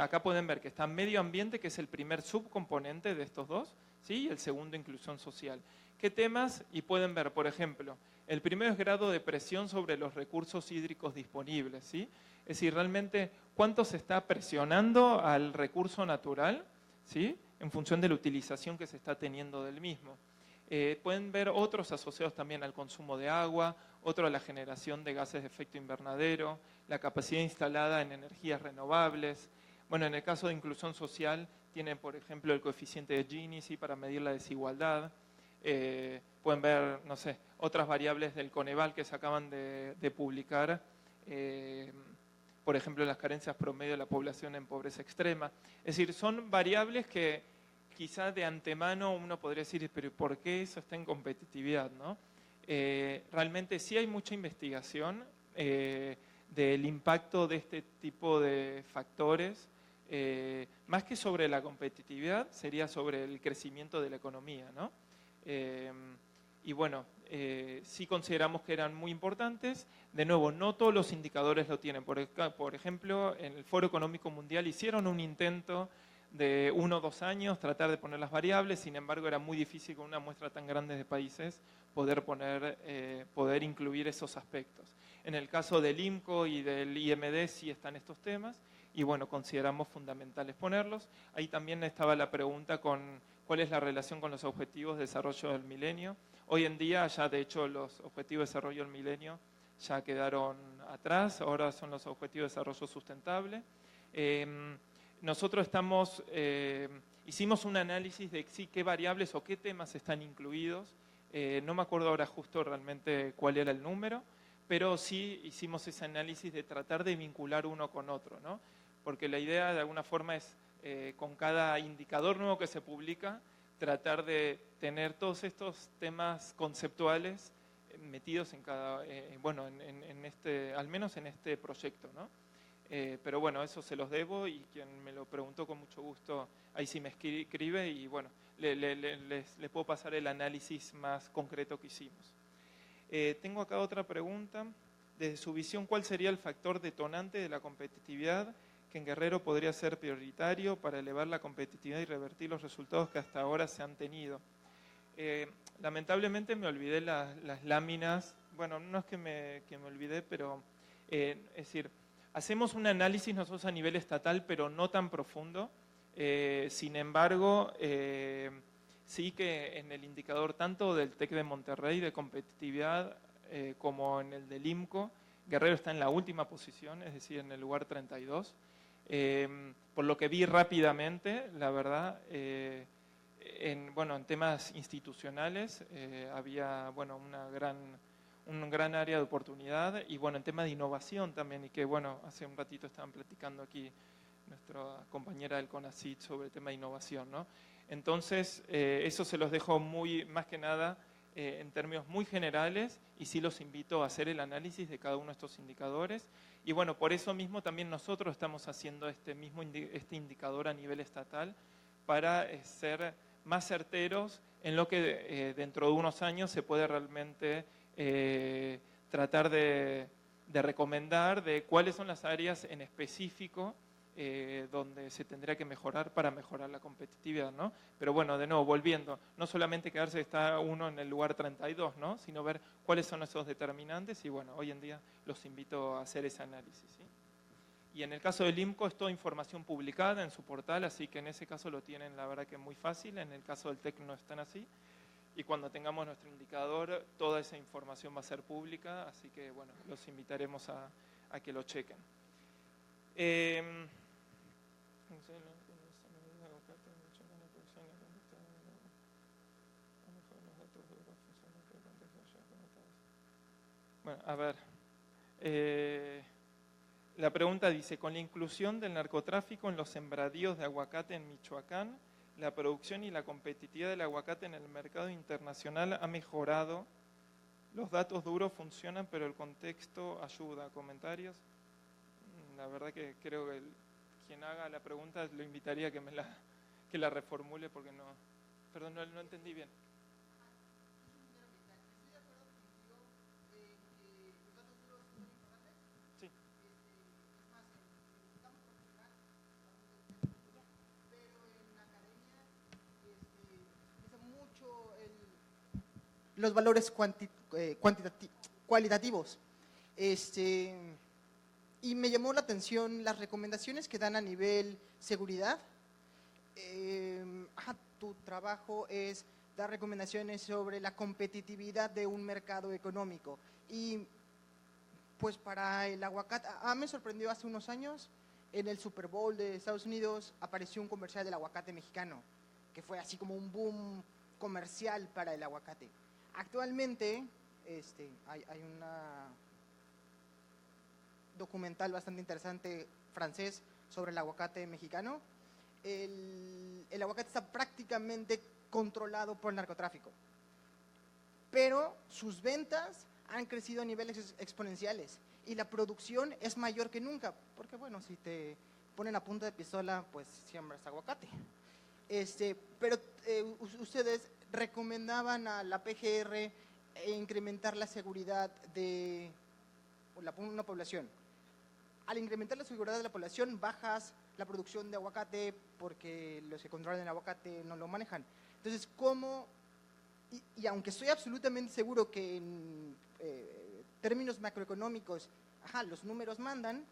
Acá pueden ver que está medio ambiente, que es el primer subcomponente de estos dos, ¿sí? Y el segundo, inclusión social. ¿Qué temas? Y pueden ver, por ejemplo, el primero es grado de presión sobre los recursos hídricos disponibles, ¿sí? Es decir, realmente cuánto se está presionando al recurso natural, ¿sí? En función de la utilización que se está teniendo del mismo. Pueden ver otros asociados también al consumo de agua, otro a la generación de gases de efecto invernadero, la capacidad instalada en energías renovables. Bueno, en el caso de inclusión social, tienen, por ejemplo, el coeficiente de Gini, ¿sí? Para medir la desigualdad. Pueden ver, no sé, otras variables del Coneval que se acaban de publicar, por ejemplo, las carencias promedio de la población en pobreza extrema. Es decir, son variables que quizás de antemano uno podría decir, pero ¿por qué eso está en competitividad, no? Realmente sí hay mucha investigación del impacto de este tipo de factores, más que sobre la competitividad, sería sobre el crecimiento de la economía, ¿no? Y bueno, sí consideramos que eran muy importantes. De nuevo, no todos los indicadores lo tienen. Por ejemplo, en el Foro Económico Mundial hicieron un intento de 1 o 2 años tratar de poner las variables, sin embargo era muy difícil con una muestra tan grande de países poder incluir esos aspectos. En el caso del IMCO y del IMD sí están estos temas, y bueno, consideramos fundamentales ponerlos. Ahí también estaba la pregunta con cuál es la relación con los objetivos de desarrollo del milenio. Hoy en día ya de hecho los objetivos de desarrollo del milenio ya quedaron atrás, ahora son los objetivos de desarrollo sustentable. Nosotros hicimos un análisis de qué variables o qué temas están incluidos. No me acuerdo ahora justo realmente cuál era el número, pero sí hicimos ese análisis de tratar de vincular uno con otro, ¿no? Porque la idea de alguna forma es, con cada indicador nuevo que se publica, tratar de tener todos estos temas conceptuales metidos en cada, bueno, al menos en este proyecto, ¿no? Pero bueno, eso se los debo y quien me lo preguntó con mucho gusto, ahí sí me escribe y bueno, les puedo pasar el análisis más concreto que hicimos. Tengo acá otra pregunta. Desde su visión, ¿cuál sería el factor detonante de la competitividad que en Guerrero podría ser prioritario para elevar la competitividad y revertir los resultados que hasta ahora se han tenido? Lamentablemente me olvidé las láminas. Bueno, no es que me olvidé, pero es decir, hacemos un análisis nosotros a nivel estatal, pero no tan profundo. Sin embargo, sí que en el indicador tanto del TEC de Monterrey de competitividad como en el del IMCO, Guerrero está en la última posición, es decir, en el lugar 32. Por lo que vi rápidamente, la verdad, en temas institucionales había un gran área de oportunidad y bueno, en temas de innovación también, y que bueno, hace un ratito estaban platicando aquí nuestra compañera del CONACYT sobre el tema de innovación, ¿no? Entonces, eso se los dejo más que nada en términos muy generales y sí los invito a hacer el análisis de cada uno de estos indicadores. Y bueno, por eso mismo también nosotros estamos haciendo este indicador a nivel estatal para ser más certeros en lo que dentro de unos años se puede realmente tratar de recomendar de cuáles son las áreas en específico donde se tendría que mejorar para mejorar la competitividad, ¿no? Pero bueno, de nuevo, volviendo, no solamente quedarse está uno en el lugar 32, ¿no? Sino ver cuáles son esos determinantes y bueno, hoy en día los invito a hacer ese análisis, ¿sí? Y en el caso del IMCO es toda información publicada en su portal, así que en ese caso lo tienen la verdad que muy fácil, en el caso del TEC no están así. Y cuando tengamos nuestro indicador, toda esa información va a ser pública, así que bueno, los invitaremos a que lo chequen. Bueno, a ver. La pregunta dice, con la inclusión del narcotráfico en los sembradíos de aguacate en Michoacán, la producción y la competitividad del aguacate en el mercado internacional ha mejorado. Los datos duros funcionan, pero el contexto ayuda. ¿Comentarios? La verdad que creo que quien haga la pregunta lo invitaría a que la reformule porque no... Perdón, no entendí bien. Sí. Los valores cualitativos. Y me llamó la atención las recomendaciones que dan a nivel seguridad. Tu trabajo es dar recomendaciones sobre la competitividad de un mercado económico. Y pues para el aguacate, me sorprendió hace unos años, en el Super Bowl de Estados Unidos apareció un comercial del aguacate mexicano, que fue así como un boom comercial para el aguacate. Actualmente hay una documental bastante interesante francés sobre el aguacate mexicano. El aguacate está prácticamente controlado por el narcotráfico, pero sus ventas han crecido a niveles exponenciales y la producción es mayor que nunca, porque bueno, si te ponen a punta de pistola, pues siembras aguacate. Pero ustedes recomendaban a la PGR incrementar la seguridad de una población. Al incrementar la seguridad de la población, bajas la producción de aguacate porque los que controlan el aguacate no lo manejan. Entonces, ¿cómo? Y aunque estoy absolutamente seguro que en términos macroeconómicos, los números mandan,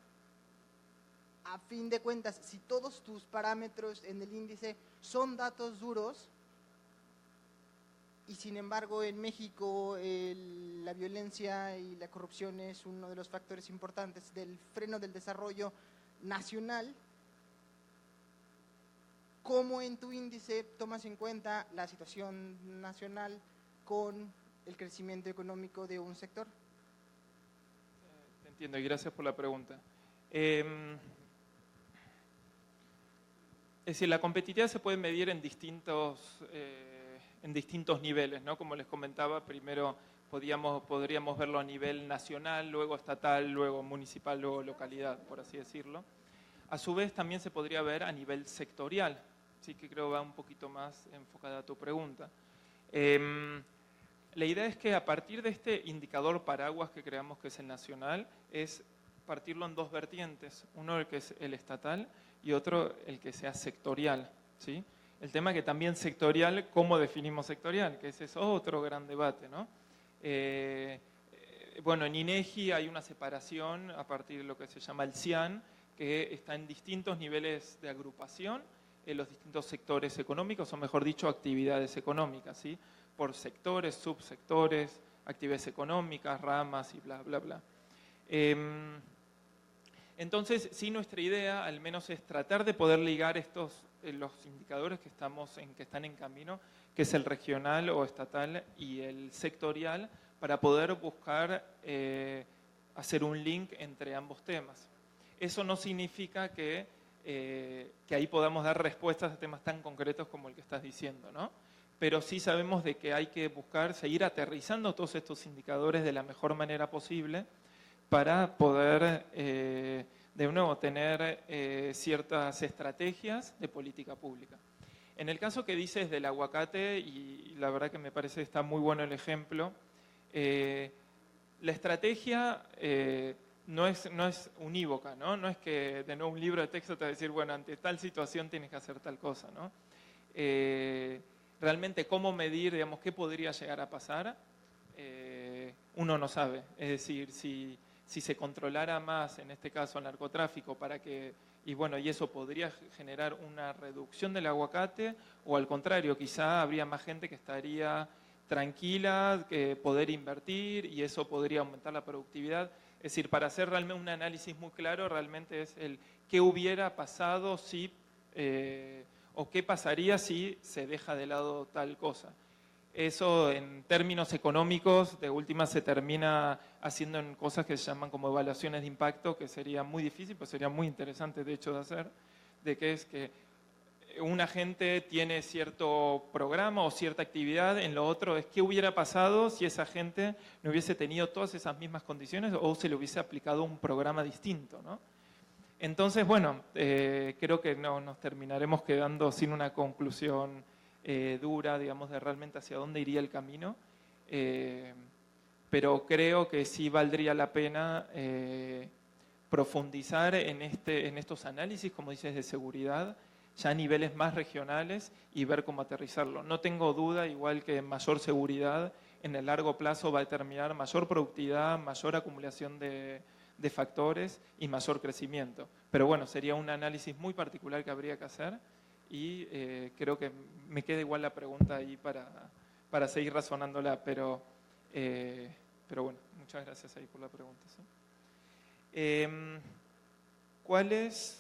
a fin de cuentas, si todos tus parámetros en el índice son datos duros, y sin embargo en México la violencia y la corrupción es uno de los factores importantes del freno del desarrollo nacional, ¿cómo en tu índice tomas en cuenta la situación nacional con el crecimiento económico de un sector? Te entiendo y gracias por la pregunta. Es decir, la competitividad se puede medir en distintos niveles, ¿no? Como les comentaba, primero podríamos verlo a nivel nacional, luego estatal, luego municipal, luego localidad, por así decirlo. A su vez también se podría ver a nivel sectorial, sí que creo va un poquito más enfocada a tu pregunta. La idea es que a partir de este indicador paraguas que creamos que es el nacional, es partirlo en dos vertientes, uno el que es el estatal y otro el que sea sectorial, ¿sí? El tema que también sectorial, ¿cómo definimos sectorial? Que ese es otro gran debate, ¿no? Bueno, en INEGI hay una separación a partir de lo que se llama el CIAN, que está en distintos niveles de agrupación, en los distintos sectores económicos, o mejor dicho, actividades económicas, ¿sí? Por sectores, subsectores, actividades económicas, ramas y bla, bla, bla. Entonces, sí, nuestra idea al menos es tratar de poder ligar los indicadores que están en camino, que es el regional o estatal y el sectorial, para poder buscar hacer un link entre ambos temas. Eso no significa que ahí podamos dar respuestas a temas tan concretos como el que estás diciendo, ¿no? Pero sí sabemos de que hay que buscar seguir aterrizando todos estos indicadores de la mejor manera posible para poder, de nuevo, tener ciertas estrategias de política pública. En el caso que dices del aguacate, y la verdad que me parece que está muy bueno el ejemplo, la estrategia no es unívoca, ¿no? No es que de nuevo un libro de texto te va a decir, bueno, ante tal situación tienes que hacer tal cosa, ¿no? Realmente cómo medir, digamos, qué podría llegar a pasar, uno no sabe. Es decir, si se controlara más, en este caso el narcotráfico, y eso podría generar una reducción del aguacate, o al contrario, quizá habría más gente que estaría tranquila, que poder invertir, y eso podría aumentar la productividad. Es decir, para hacer realmente un análisis muy claro, realmente es el qué hubiera pasado si, o qué pasaría si se deja de lado tal cosa. Eso en términos económicos, de última se termina haciendo en cosas que se llaman como evaluaciones de impacto, que sería muy difícil, pero sería muy interesante de hecho de hacer, de que es que un agente tiene cierto programa o cierta actividad, en lo otro es qué hubiera pasado si esa gente no hubiese tenido todas esas mismas condiciones o se le hubiese aplicado un programa distinto, ¿no? Entonces, bueno, creo que no nos terminaremos quedando sin una conclusión dura, digamos, de realmente hacia dónde iría el camino, pero creo que sí valdría la pena profundizar en estos análisis, como dices, de seguridad, ya a niveles más regionales y ver cómo aterrizarlo. No tengo duda, igual que mayor seguridad en el largo plazo va a determinar mayor productividad, mayor acumulación de factores y mayor crecimiento. Pero bueno, sería un análisis muy particular que habría que hacer y creo que me queda igual la pregunta ahí para seguir razonándola, pero bueno, muchas gracias ahí por la pregunta. ¿Sí? ¿Cuáles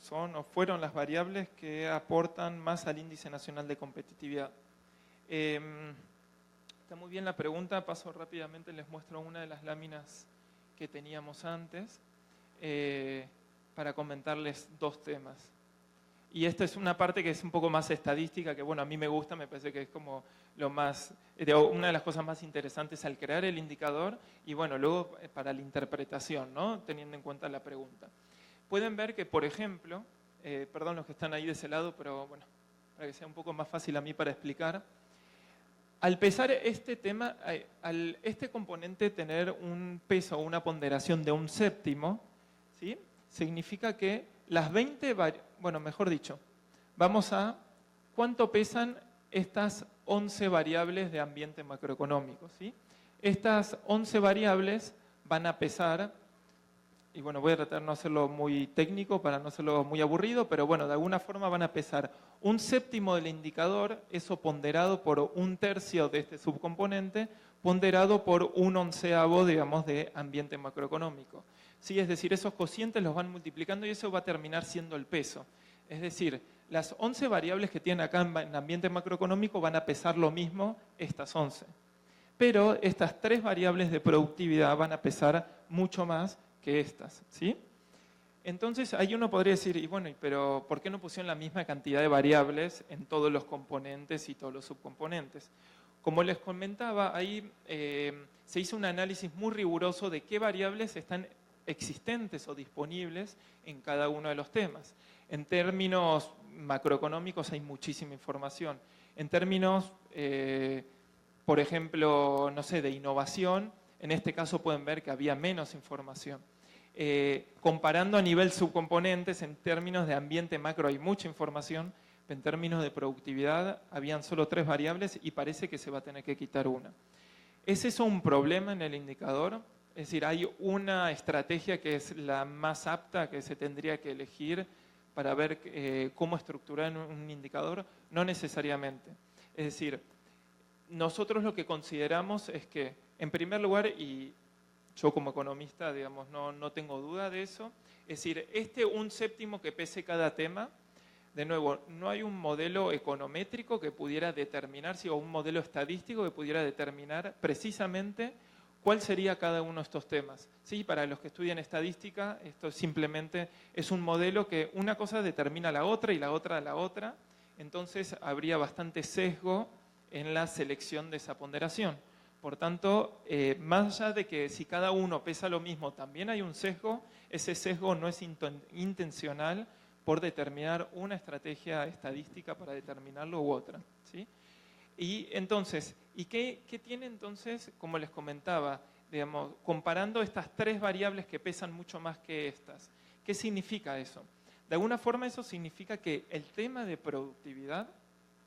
son o fueron las variables que aportan más al índice nacional de competitividad? Está muy bien la pregunta, paso rápidamente, les muestro una de las láminas que teníamos antes para comentarles dos temas. Y esta es una parte que es un poco más estadística, que bueno, a mí me gusta, me parece que es como una de las cosas más interesantes al crear el indicador y bueno, luego para la interpretación, ¿no? Teniendo en cuenta la pregunta. Pueden ver que, por ejemplo, perdón los que están ahí de ese lado, pero bueno, para que sea un poco más fácil a mí para explicar, al pesar este tema, al este componente tener un peso o una ponderación de un séptimo, ¿sí? Significa que las 20, bueno, mejor dicho, vamos a cuánto pesan estas 11 variables de ambiente macroeconómico, ¿sí? Estas 11 variables van a pesar y bueno, voy a tratar de no hacerlo muy técnico para no hacerlo muy aburrido, pero bueno, de alguna forma van a pesar un séptimo del indicador, eso ponderado por un tercio de este subcomponente, ponderado por un onceavo, digamos, de ambiente macroeconómico. ¿Sí? Es decir, esos cocientes los van multiplicando y eso va a terminar siendo el peso. Es decir, las 11 variables que tienen acá en ambiente macroeconómico van a pesar lo mismo, estas 11. Pero estas 3 variables de productividad van a pesar mucho más que estas, ¿sí? Entonces, ahí uno podría decir, y bueno, pero ¿por qué no pusieron la misma cantidad de variables en todos los componentes y todos los subcomponentes? Como les comentaba, ahí se hizo un análisis muy riguroso de qué variables están existentes o disponibles en cada uno de los temas. En términos macroeconómicos hay muchísima información. En términos, por ejemplo, no sé, de innovación, en este caso pueden ver que había menos información. Comparando a nivel subcomponentes, en términos de ambiente macro hay mucha información, pero en términos de productividad habían solo 3 variables y parece que se va a tener que quitar una. ¿Es eso un problema en el indicador? Es decir, ¿hay una estrategia que es la más apta que se tendría que elegir para ver cómo estructurar un indicador? No necesariamente. Es decir, nosotros lo que consideramos es que, en primer lugar, y yo como economista, digamos, no tengo duda de eso, es decir, un séptimo que pese cada tema, de nuevo, no hay un modelo econométrico que pudiera determinar, o un modelo estadístico que pudiera determinar precisamente cuál sería cada uno de estos temas. Sí, para los que estudian estadística, esto simplemente es un modelo que una cosa determina la otra y la otra la otra, entonces habría bastante sesgo en la selección de esa ponderación. Por tanto, más allá de que si cada uno pesa lo mismo, también hay un sesgo, ese sesgo no es intencional por determinar una estrategia estadística para determinarlo u otra, ¿sí? Y entonces, ¿qué tiene entonces, como les comentaba, digamos, comparando estas 3 variables que pesan mucho más que estas? ¿Qué significa eso? De alguna forma eso significa que el tema de productividad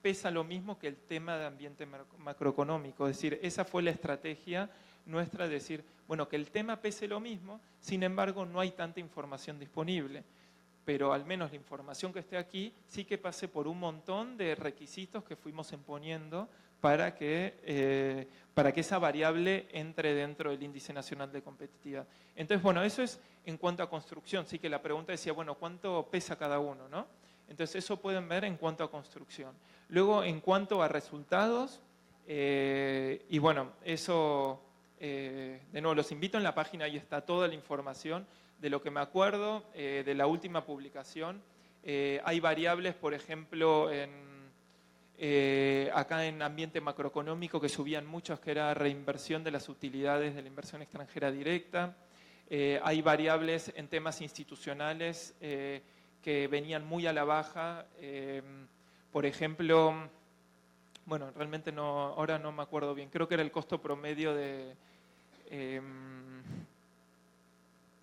pesa lo mismo que el tema de ambiente macroeconómico. Es decir, esa fue la estrategia nuestra de decir, bueno, que el tema pese lo mismo, sin embargo no hay tanta información disponible. Pero al menos la información que esté aquí sí que pase por un montón de requisitos que fuimos imponiendo para que esa variable entre dentro del índice nacional de competitividad. Entonces, bueno, eso es en cuanto a construcción. Sí que la pregunta decía, bueno, ¿cuánto pesa cada uno, no? Entonces, eso pueden ver en cuanto a construcción. Luego, en cuanto a resultados, y bueno, eso, de nuevo, los invito en la página, ahí está toda la información. De lo que me acuerdo, de la última publicación, hay variables, por ejemplo, acá en ambiente macroeconómico que subían muchos, que era reinversión de las utilidades de la inversión extranjera directa. Hay variables en temas institucionales que venían muy a la baja. Por ejemplo, bueno, realmente ahora no me acuerdo bien, creo que era el costo promedio de...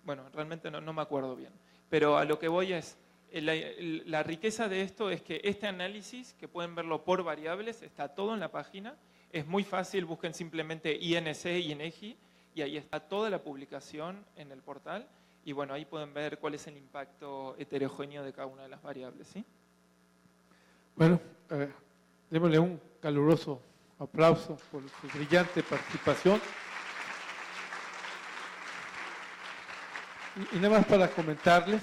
bueno, realmente no me acuerdo bien, pero a lo que voy es, la riqueza de esto es que este análisis, que pueden verlo por variables, está todo en la página, es muy fácil, busquen simplemente INC y INEGI, y ahí está toda la publicación en el portal, y bueno, ahí pueden ver cuál es el impacto heterogéneo de cada una de las variables, ¿sí? Bueno, démosle un caluroso aplauso por su brillante participación. Y nada más para comentarles